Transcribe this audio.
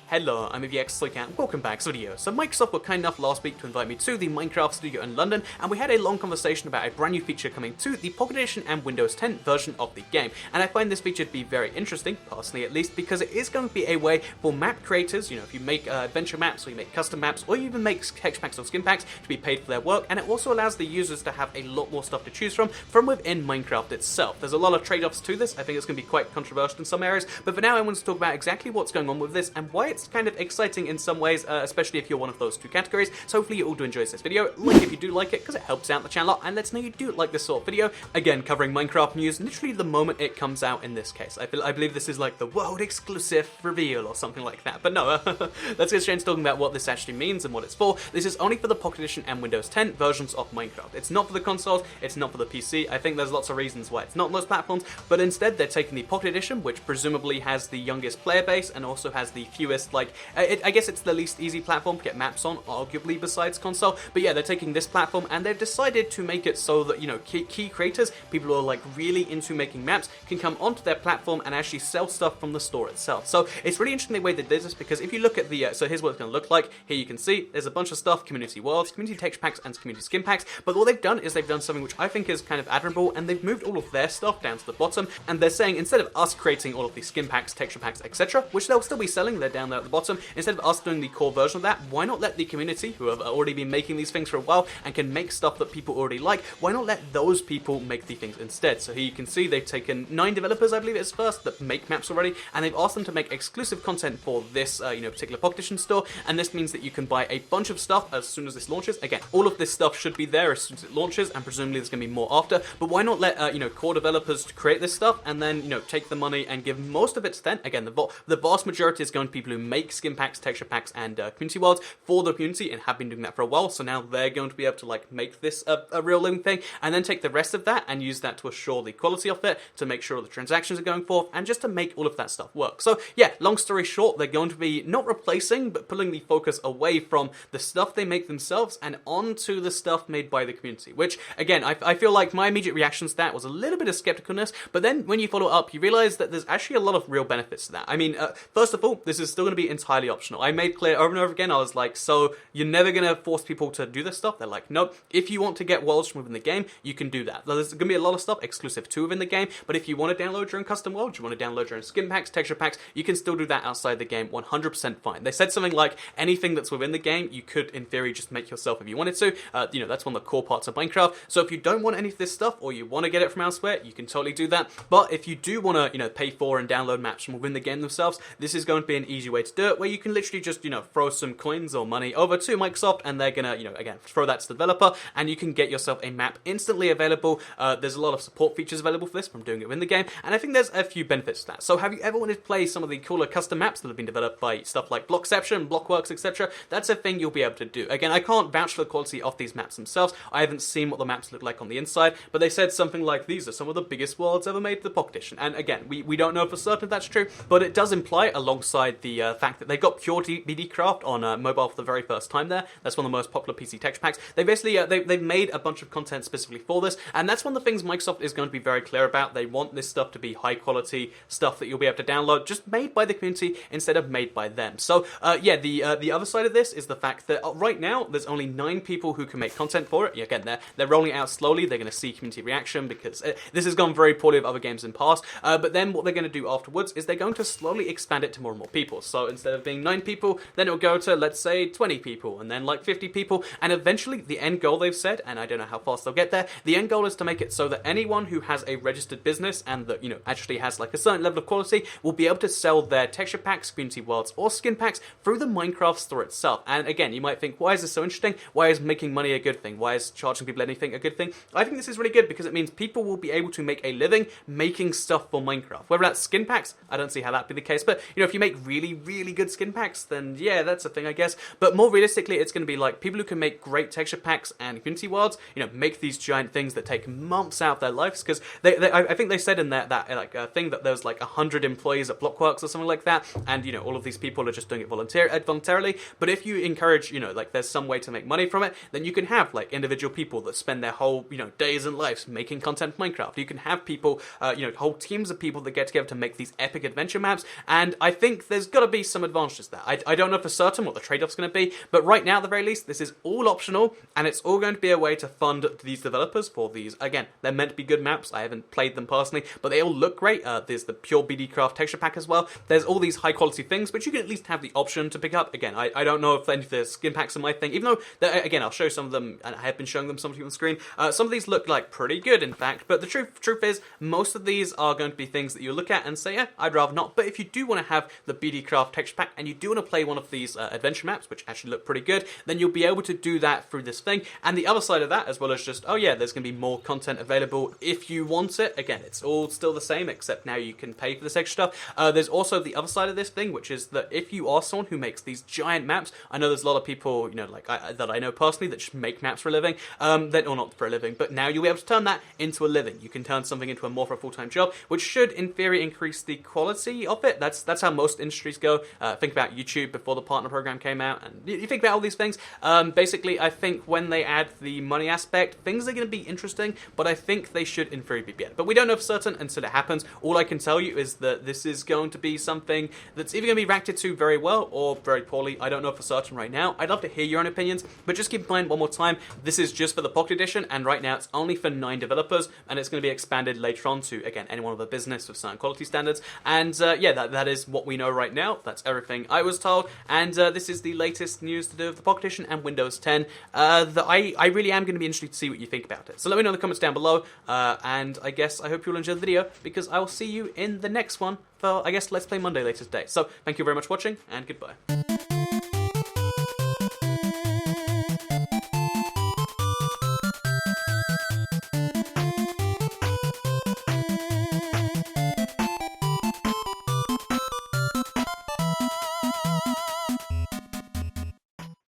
Hello, I'm EVX and welcome back to the video. So Microsoft were kind enough last week to invite me to the Minecraft studio in London, and we had a long conversation about a brand new feature coming to the Pocket Edition and Windows 10 version of the game. And I find this feature to be very interesting, personally at least, because it is going to be a way for map creators, if you make adventure maps, or you make custom maps, or you even make texture packs or skin packs, to be paid for their work, and it also allows the users to have a lot more stuff to choose from within Minecraft itself. There's a lot of trade-offs to this. I think it's going to be quite controversial in some areas, but for now I want to talk about exactly what's going on with this and why it's kind of exciting in some ways, especially if you're one of those two categories. So hopefully you all do enjoy this video. Like if you do like it, because it helps out the channel, and let us know you do like this sort of video. Again, covering Minecraft news literally the moment it comes out in this case. I believe this is like the world exclusive reveal or something like that. But no, let's get straight into talking about what this actually means and what it's for. This is only for the Pocket Edition and Windows 10 versions of Minecraft. It's not for the consoles, it's not for the PC. I think there's lots of reasons why it's not on those platforms, but instead they're taking the Pocket Edition, which presumably has the youngest player base and also has the fewest, I guess it's the least easy platform to get maps on, arguably, besides console. But yeah, they're taking this platform and they've decided to make it so that, key creators, people who are really into making maps, can come onto their platform and actually sell stuff from the store itself. So it's really interesting the way they did this, because if you look at the, so here's what it's going to look like. Here you can see there's a bunch of stuff: community worlds, community texture packs, and community skin packs. But what they've done is they've done something which I think is kind of admirable, and they've moved all of their stuff down to the bottom, and they're saying, instead of us creating all of these skin packs, texture packs, etc., which they'll still be selling, they're down there at the bottom, instead of us doing the core version of that, why not let the community, who have already been making these things for a while and can make stuff that people already like, why not let those people make the things instead? So here you can see they've taken 9 developers, I believe it's first, that make maps already, and they've asked them to make exclusive content for this particular Pocket Edition store, and this means that you can buy a bunch of stuff as soon as this launches. Again, all of this stuff should be there as soon as it launches, and presumably there's going to be more after, but why not let core developers create this stuff and then take the money and give most of it to them. Again, the vast majority is going to people who make skin packs, texture packs, and community worlds for the community, and have been doing that for a while, so now they're going to be able to make this a real living thing, and then take the rest of that and use that to assure the quality of it, to make sure the transactions are going forth, and just to make all of that stuff work. So yeah, long story short, they're going to be not replacing, but pulling the focus away from the stuff they make themselves and onto the stuff made by the community, which again, I feel like my immediate reaction to that was a little bit of skepticalness, but then when you follow up, you realize that there's actually a lot of real benefits to that. I mean, first of all, this is still going to be entirely optional. I made clear over and over again, I was like, so you're never going to force people to do this stuff? They're like, nope. If you want to get worlds from within the game, you can do that. There's going to be a lot of stuff exclusive to within the game, but if you want to download your own custom worlds, you want to download your own skin packs, texture packs, you can still do that outside the game 100% fine. They said something like, anything that's within the game, you could, in theory, just make yourself if you wanted to. That's one of the core parts of Minecraft. So if you don't want any of this stuff, or you want to get it from elsewhere, you can totally do that. But if you do want to, pay for and download maps from within the game themselves, this is going to be an easy way to do it, where you can literally just, throw some coins or money over to Microsoft, and they're gonna, again, throw that to the developer, and you can get yourself a map instantly available. There's a lot of support features available for this from doing it within the game, and I think there's a few benefits to that. So have you ever wanted to play some of the cooler custom maps that have been developed by stuff like Blockception, Blockworks, etc.? That's a thing you'll be able to do. Again, I can't vouch for the quality of these maps themselves. I haven't seen what the maps look like on the inside, but they said something like, these are some of the biggest worlds ever made for the Pocket Edition. And again, we don't know for certain if that's true, but it does imply, alongside the fact that they got pure BD Craft on mobile for the very first time there. That's one of the most popular PC texture packs. They basically, they've made a bunch of content specifically for this, and that's one of the things Microsoft is going to be very clear about. They want this stuff to be high quality stuff that you'll be able to download, just made by the community instead of made by them. So yeah, the other side of this is the fact that right now there's only 9 people who can make content for it. Again, they're rolling it out slowly. They're going to see community reaction, because this has gone very poorly with other games in the past. But then what they're going to do afterwards is they're going to slowly expand it to more and more people. So instead of being 9 people, then it'll go to, let's say, 20 people, and then 50 people, and eventually the end goal they've said, and I don't know how fast they'll get there, the end goal is to make it so that anyone who has a registered business and that, actually has a certain level of quality will be able to sell their texture packs, community worlds, or skin packs through the Minecraft store itself. And again, you might think, why is this so interesting? Why is making money a good thing? Why is charging people anything a good thing? I think this is really good, because it means people will be able to make a living making stuff for Minecraft. Whether that's skin packs, I don't see how that'd be the case, but if you make really, really good skin packs, then yeah, that's a thing, I guess. But more realistically, it's going to be people who can make great texture packs and community worlds, make these giant things that take months out of their lives, because I think they said in that thing that there's 100 employees at Blockworks or something like that, and all of these people are just doing it voluntarily. But if you encourage, there's some way to make money from it, then you can have individual people that spend their whole days and lives making content for Minecraft. You can have people, whole teams of people that get together to make these epic adventure maps, and I think there's got to be some advantages there. I don't know for certain what the trade-off's going to be, but right now, at the very least, this is all optional, and it's all going to be a way to fund these developers for these. Again, they're meant to be good maps. I haven't played them personally, but they all look great. There's the pure BD Craft texture pack as well. There's all these high-quality things, but you can at least have the option to pick up. Again, I don't know if any of the skin packs are my thing, even though, again, I'll show some of them, and I have been showing them some of you on the screen. Some of these look like pretty good, in fact, but the truth is, most of these are going to be things that you look at and say, yeah, I'd rather not. But if you do want to have the BD Craft texture pack, and you do want to play one of these adventure maps, which actually look pretty good, then you'll be able to do that through this thing. And the other side of that, as well as just, oh yeah, there's going to be more content available if you want it. Again, it's all still the same, except now you can pay for this extra stuff. There's also the other side of this thing, which is that if you are someone who makes these giant maps, I know there's a lot of people, you know, like that I know personally that just make maps for a living, or not for a living, but now you'll be able to turn that into a living. You can turn something into more of a full-time job, which should, in theory, increase the quality of it. That's how most industries go. Think about YouTube before the partner program came out, and you think about all these things. Basically, I think when they add the money aspect, things are going to be interesting, but I think they should, in theory, be better. But we don't know for certain until it happens. All I can tell you is that this is going to be something that's either going to be reacted to very well or very poorly. I don't know for certain right now. I'd love to hear your own opinions, but just keep in mind one more time, this is just for the Pocket Edition, and right now it's only for 9 developers, and it's going to be expanded later on to, again, anyone with a business with certain quality standards. And yeah, that is what we know right now. That's everything I was told, and this is the latest news to do with the Pocket Edition and Windows 10. That I really am going to be interested to see what you think about it. So let me know in the comments down below, and I guess I hope you'll enjoy the video, because I will see you in the next one for, I guess, Let's Play Monday later today. So thank you very much for watching, and goodbye.